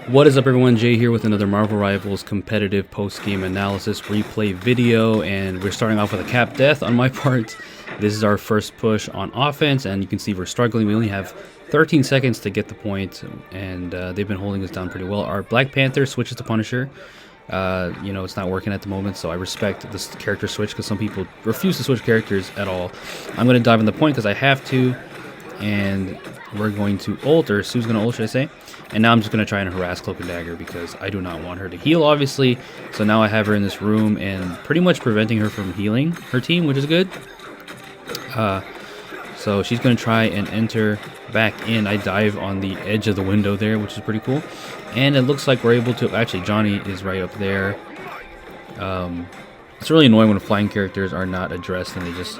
What is up, everyone? Jay here with another Marvel Rivals competitive post-game analysis replay video, and we're starting off with a cap death on my part. This is our first push on offense, and you can see we're struggling. We only have 13 seconds to get the point, and they've been holding us down pretty well. Our Black Panther switches to Punisher. It's not working at the moment, so I respect this character switch because some people refuse to switch characters at all. I'm going to dive in the point because I have to, and we're going to ult, or Sue's going to ult, should I say. And now I'm just going to try and harass Cloak and Dagger because I do not want her to heal, obviously. So now I have her in this room and pretty much preventing her from healing her team, which is good. So she's going to try and enter back in. I dive on the edge of the window there, which is pretty cool. And it looks like we're able to... Actually, Johnny is right up there. It's really annoying when flying characters are not addressed and they just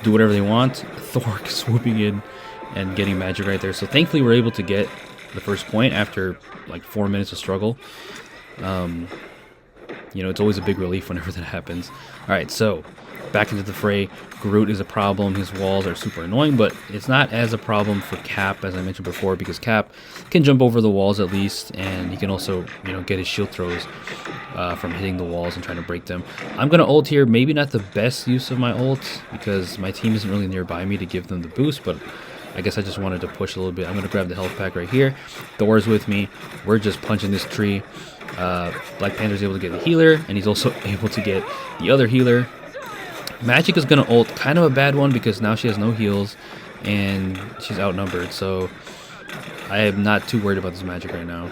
do whatever they want. Thor swooping in and getting magic right there. So thankfully we're able to get the first point after like 4 minutes of struggle. It's always a big relief whenever that happens. Alright, so back into the fray. Groot is a problem. His walls are super annoying, but it's not as a problem for Cap, as I mentioned before, because Cap can jump over the walls at least, and he can also, get his shield throws from hitting the walls and trying to break them. I'm going to ult here. Maybe not the best use of my ult, because my team isn't really nearby me to give them the boost, but I guess I just wanted to push a little bit. I'm going to grab the health pack right here. Thor's with me. We're just punching this tree. Black Panther's able to get the healer, and he's also able to get the other healer. Magic is going to ult. Kind of a bad one because now she has no heals, and she's outnumbered. So I am not too worried about this Magic right now.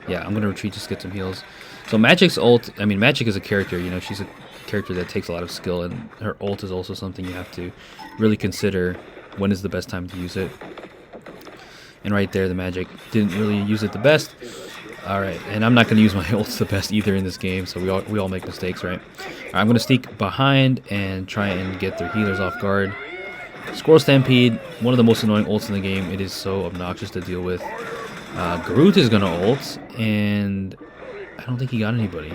Yeah, I'm going to retreat, just get some heals. So Magic's ult, Magic is a character, she's a character that takes a lot of skill, and her ult is also something you have to really consider when is the best time to use it. And right there, the Magic didn't really use it the best. Alright, and I'm not going to use my ults the best either in this game, so we all make mistakes, right? I'm going to sneak behind and try and get their healers off guard. Squirrel Stampede, one of the most annoying ults in the game. It is so obnoxious to deal with. Groot is going to ult, and I don't think he got anybody.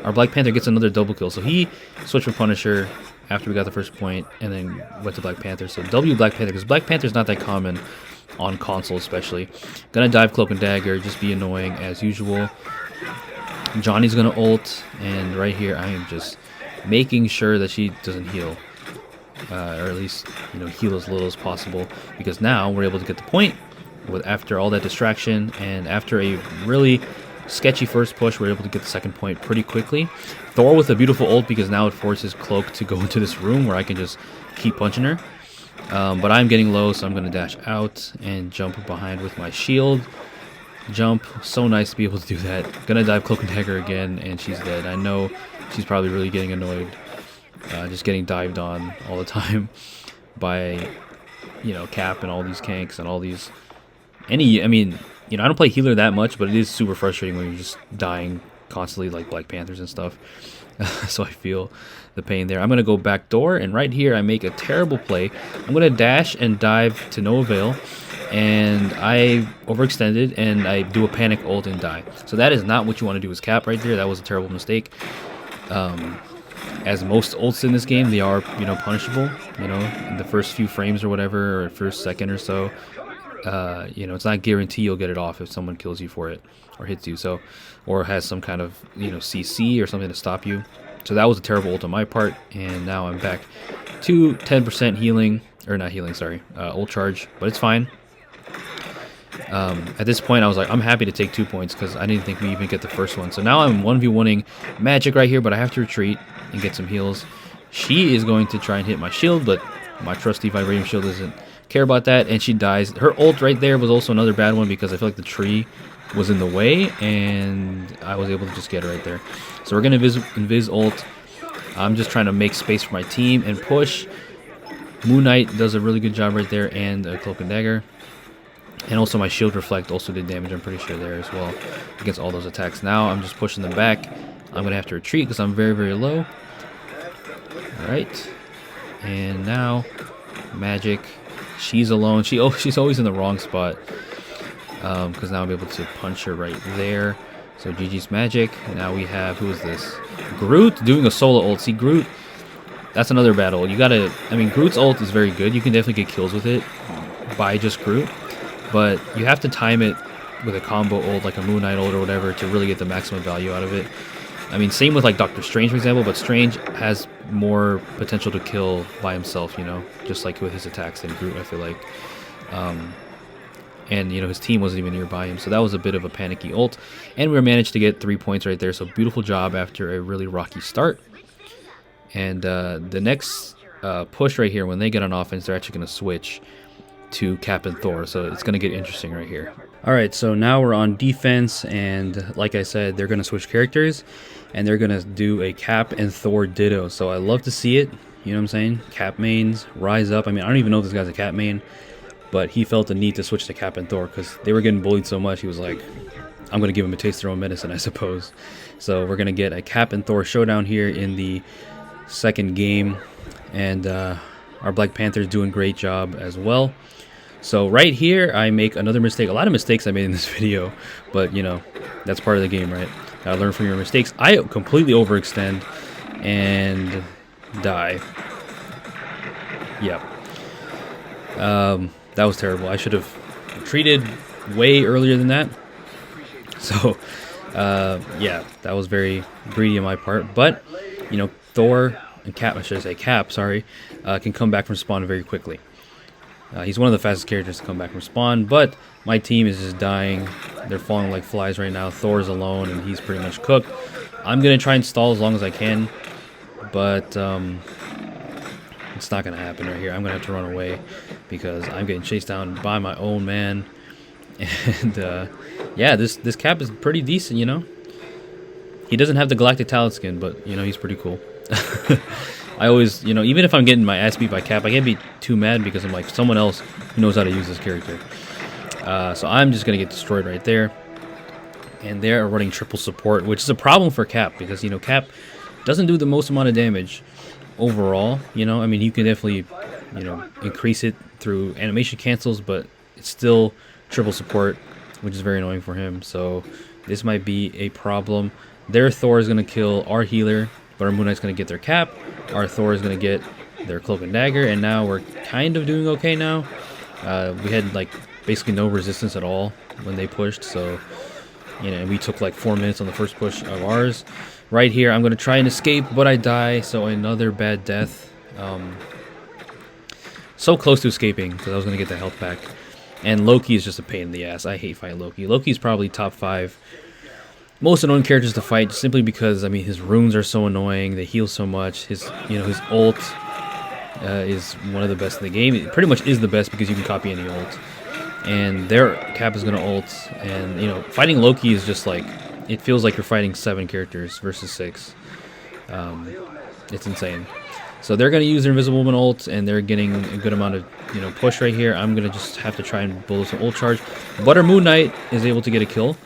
Our Black Panther gets another double kill, so he switched from Punisher after we got the first point, and then went to Black Panther. So W Black Panther, because Black Panther's not that common on console especially. Gonna dive Cloak and Dagger, just be annoying as usual. Johnny's gonna ult, and right here I am just making sure that she doesn't heal. Or at least, heal as little as possible, because now we're able to get the point after all that distraction, and after a really sketchy first push, we're able to get the second point pretty quickly. Thor with a beautiful ult, because now it forces Cloak to go into this room where I can just keep punching her. But I'm getting low, so I'm going to dash out and jump behind with my shield. Jump. So nice to be able to do that. Gonna dive Cloak and Dagger again, and she's dead. I know she's probably really getting annoyed. Just getting dived on all the time by, Cap and all these kanks and all these... I don't play healer that much, but it is super frustrating when you're just dying constantly like Black Panthers and stuff. So I feel the pain there. I'm going to go back door, and right here I make a terrible play. I'm going to dash and dive to no avail, and I overextended, and I do a panic ult and die. So that is not what you want to do as Cap right there. That was a terrible mistake. As most ults in this game, they are, punishable, in the first few frames or whatever, or first second or so. It's not guaranteed you'll get it off if someone kills you for it or hits you, so, or has some kind of CC or something to stop you. So that was a terrible ult on my part, and now I'm back to 10% healing, or not healing, sorry, ult charge, but it's fine. At this point I was like, I'm happy to take 2 points because I didn't think we even get the first one. So now I'm 1v1ing Magic right here, but I have to retreat and get some heals. She is going to try and hit my shield, but my trusty Vibranium shield doesn't care about that, and she dies. Her ult right there was also another bad one because I feel like the tree was in the way, and I was able to just get her right there. So we're going to invis ult. I'm just trying to make space for my team and push. Moon Knight does a really good job right there, and a Cloak and Dagger. And also my shield reflect also did damage, I'm pretty sure, there as well, against all those attacks. Now I'm just pushing them back. I'm going to have to retreat because I'm very, very low. Alright. And now Magic... She's alone. She's always in the wrong spot. Because now I'm able to punch her right there. So GG's Magic. Now we have, who is this? Groot doing a solo ult. See, Groot, that's another battle. You gotta, Groot's ult is very good. You can definitely get kills with it by just Groot. But you have to time it with a combo ult, like a Moon Knight ult or whatever, to really get the maximum value out of it. I mean, same with like Doctor Strange, for example, but Strange has more potential to kill by himself, you know, just like with his attacks than Groot, I feel like. And, you know, his team wasn't even nearby him, so that was a bit of a panicky ult. And we managed to get 3 points right there, so beautiful job after a really rocky start. And the next push right here, when they get on offense, they're actually going to switch to Cap and Thor, so it's going to get interesting right here. Alright, so now we're on defense, and like I said, they're going to switch characters, and they're going to do a Cap and Thor ditto. So I love to see it, you know what I'm saying? Cap mains, rise up. I mean, I don't even know if this guy's a Cap main, but he felt the need to switch to Cap and Thor because they were getting bullied so much. He was like, I'm going to give him a taste of their own medicine, I suppose. So we're going to get a Cap and Thor showdown here in the second game, and our Black Panther's doing a great job as well. So right here, I make another mistake. A lot of mistakes I made in this video, but you know, that's part of the game, right? Gotta learn from your mistakes. I completely overextend and die. Yep. That was terrible. I should have retreated way earlier than that. So, yeah, that was very greedy on my part. But, you know, Thor and Cap, I should say Cap, sorry, can come back from spawn very quickly. He's one of the fastest characters to come back from spawn, but my team is just dying. They're falling like flies right now. Thor's alone, and he's pretty much cooked. I'm going to try and stall as long as I can, but it's not going to happen right here. I'm going to have to run away because I'm getting chased down by my own man. And, yeah, this Cap is pretty decent, you know? He doesn't have the Galactic Talent skin, but, you know, he's pretty cool. I always, you know, even if I'm getting my ass beat by Cap, I can't be too mad because I'm like, someone else who knows how to use this character. So I'm just going to get destroyed right there. And they're running triple support, which is a problem for Cap because, you know, Cap doesn't do the most amount of damage overall. You know, I mean, you can definitely, you know, increase it through animation cancels, but it's still triple support, which is very annoying for him. So this might be a problem. Their Thor is going to kill our healer, but our Moon Knight's going to get their Cap. Our Thor is going to get their Cloak and Dagger, and now we're kind of doing okay now. We had, like, basically no resistance at all when they pushed, so, you know, we took, like, 4 minutes on the first push of ours. Right here, I'm going to try and escape, but I die, so another bad death. So close to escaping, because I was going to get the health back. And Loki is just a pain in the ass. I hate fighting Loki. Loki's probably top 5 most annoying characters to fight, simply because, I mean, his runes are so annoying. They heal so much. His, you know, his ult is one of the best in the game. It pretty much is the best because you can copy any ult. And their Cap is going to ult. And, you know, fighting Loki is just like, it feels like you're fighting 7 characters versus 6. It's insane. So they're going to use their Invisible Woman ult, and they're getting a good amount of, you know, push right here. I'm going to just have to try and build some ult charge. But our Moon Knight is able to get a kill.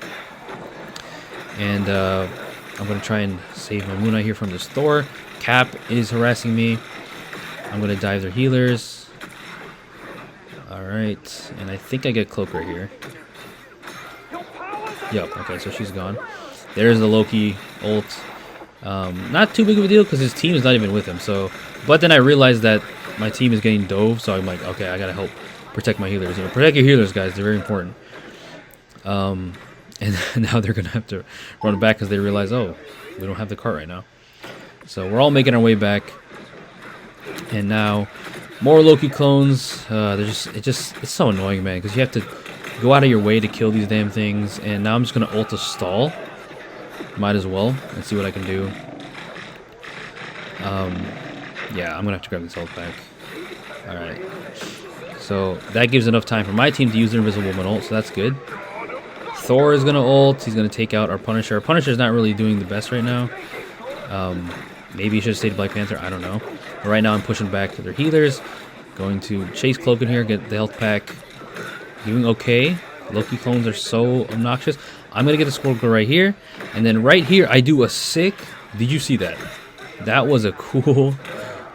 And I'm going to try and save my Moon Knight here from this Thor. Cap is harassing me. I'm going to dive their healers. Alright. And I think I get Cloak right here. Yep. Okay, so she's gone. There's the Loki ult. Not too big of a deal because his team is not even with him. So, but then I realized that my team is getting dove. So I'm like, okay, I got to help protect my healers. You know, protect your healers, guys. They're very important. And now they're going to have to run back because they realize, oh, we don't have the cart right now. So we're all making our way back. And now more Loki clones. It's so annoying, man, because you have to go out of your way to kill these damn things. And now I'm just going to ult a stall. Might as well. And see what I can do. Yeah, I'm going to have to grab this ult back. Alright. So that gives enough time for my team to use their Invisible Woman ult, so that's good. Thor is going to ult. He's going to take out our Punisher. Our Punisher's not really doing the best right now. Maybe he should have stayed Black Panther. I don't know. But right now I'm pushing back to their healers. Going to chase Cloak in here, get the health pack. Doing okay. Loki clones are so obnoxious. I'm going to get a Squirrel Girl right here. And then right here I do a sick... Did you see that? That was a cool,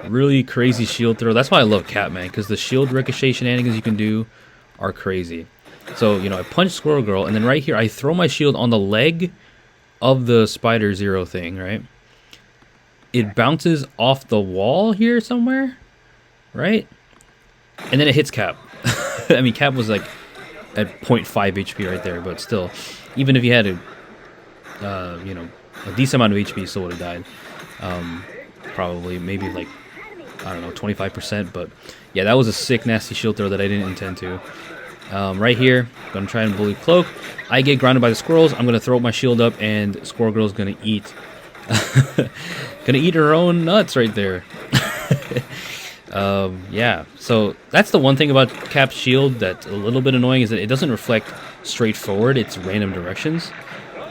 really crazy shield throw. That's why I love Cap, man, because the shield ricochet shenanigans you can do are crazy. So, you know, I punch Squirrel Girl, and then right here, I throw my shield on the leg of the Spider Zero thing, right? It bounces off the wall here somewhere, right? And then it hits Cap. I mean, Cap was, like, at 0.5 HP right there. But still, even if you had a you know, a decent amount of HP, you still would have died. Probably maybe like, I don't know, 25%. But yeah, that was a sick, nasty shield throw that I didn't intend to. Right here, gonna try and bully Cloak. I get grounded by the squirrels. I'm gonna throw my shield up, and Squirrel Girl's gonna eat, gonna eat her own nuts right there. Yeah. So that's the one thing about Cap's shield that's a little bit annoying, is that it doesn't reflect straight forward. It's random directions,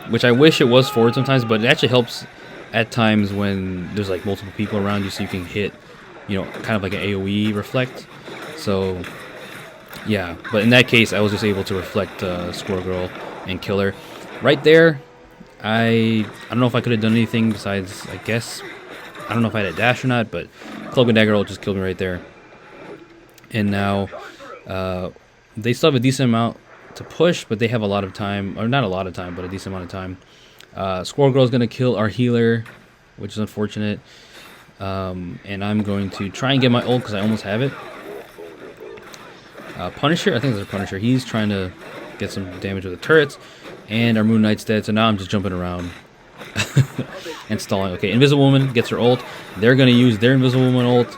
which I wish it was forward sometimes. But it actually helps at times when there's like multiple people around you, so you can hit, you know, kind of like an AOE reflect. So yeah, but in that case, I was just able to reflect Squirrel Girl and kill her. Right there, I don't know if I could have done anything besides, I guess, I don't know if I had a dash or not, but Cloak and Dagger Ult just killed me right there. And now, they still have a decent amount to push, but they have a lot of time, or not a lot of time, but a decent amount of time. Squirrel Girl is going to kill our healer, which is unfortunate. And I'm going to try and get my ult because I almost have it. Punisher, I think there's a Punisher. He's trying to get some damage with the turrets, and our Moon Knight's dead. So now I'm just jumping around and stalling. Okay, Invisible Woman gets her ult. They're gonna use their Invisible Woman ult.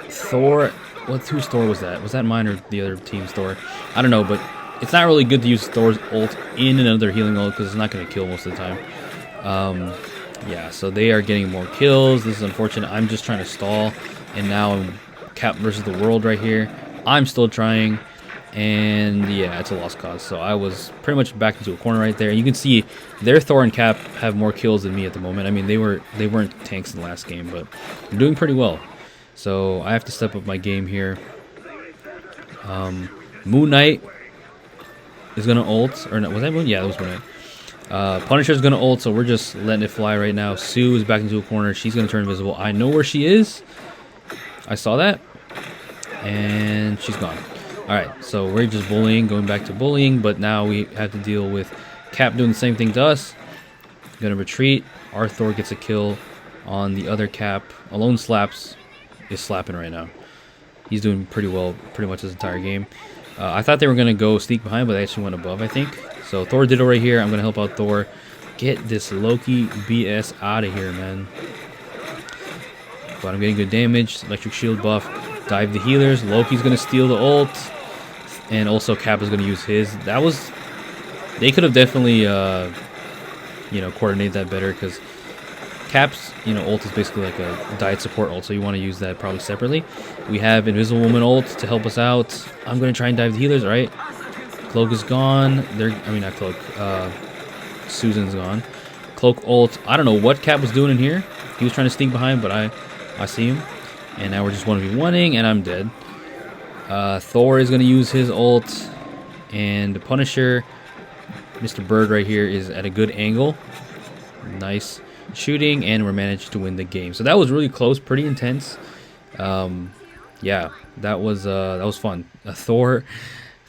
Thor, whose Thor was that? Was that mine or the other team's Thor? I don't know, but it's not really good to use Thor's ult in another healing ult because it's not gonna kill most of the time. Yeah, so they are getting more kills. This is unfortunate. I'm just trying to stall, and now I'm Cap versus the world right here. I'm still trying, and yeah, it's a lost cause. So I was pretty much back into a corner right there. And you can see their Thor and Cap have more kills than me at the moment. I mean, they weren't tanks in the last game, but they're doing pretty well. So I have to step up my game here. Moon Knight is gonna ult, or no, was that Moon? Yeah, that was Moon Knight. Punisher's gonna ult, so we're just letting it fly right now. Sue is back into a corner. She's gonna turn invisible. I know where she is. I saw that. And she's gone. Alright, so we're just bullying, going back to bullying, but now we have to deal with Cap doing the same thing to us. Gonna retreat. Our Thor gets a kill on the other Cap. Alone Slaps is slapping right now. He's doing pretty well pretty much this entire game. I thought they were gonna go sneak behind, but they actually went above, I think. So Thor did it right here. I'm gonna help out Thor. Get this Loki BS out of here, man. But I'm getting good damage. Electric shield buff. Dive the healers. Loki's gonna steal the ult, and also Cap is gonna use his. That was, they could have definitely, you know, coordinated that better, because Cap's, you know, ult is basically like a diet support ult, so you want to use that probably separately. We have Invisible Woman ult to help us out. I'm gonna try and dive the healers. All right, Cloak is gone. I mean, not Cloak. Susan's gone. Cloak ult. I don't know what Cap was doing in here. He was trying to sneak behind, but I see him. And now we're just 1v1ing, and I'm dead. Thor is going to use his ult. And the Punisher, Mr. Bird right here, is at a good angle. Nice shooting, and we're managed to win the game. So that was really close, pretty intense. Yeah, that was fun. Thor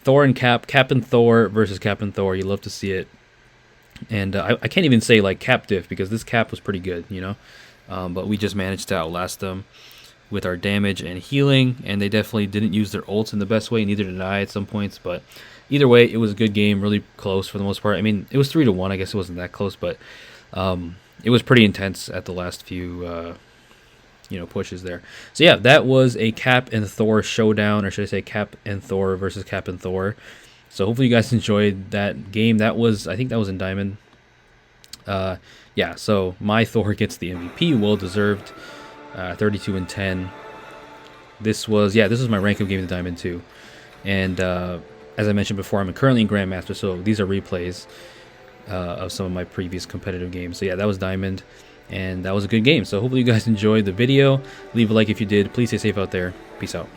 and Cap and Thor versus Cap and Thor. You love to see it. And I can't even say like Cap diff, because this Cap was pretty good, you know. But we just managed to outlast them with our damage and healing, and they definitely didn't use their ults in the best way, neither did I at some points, but either way, it was a good game, really close for the most part. I mean, it was 3-1, I guess it wasn't that close, but it was pretty intense at the last few you know, pushes there. So yeah, that was a Cap and Thor showdown, or should I say Cap and Thor versus Cap and Thor. So hopefully you guys enjoyed that game. That was, I think that was in Diamond. Yeah, so my Thor gets the MVP, well deserved. 32-10. This was my rank up game in Diamond 2. And as I mentioned before, I'm currently in Grandmaster, so these are replays of some of my previous competitive games. So yeah, that was Diamond, and that was a good game. So hopefully you guys enjoyed the video. Leave a like if you did. Please stay safe out there. Peace out.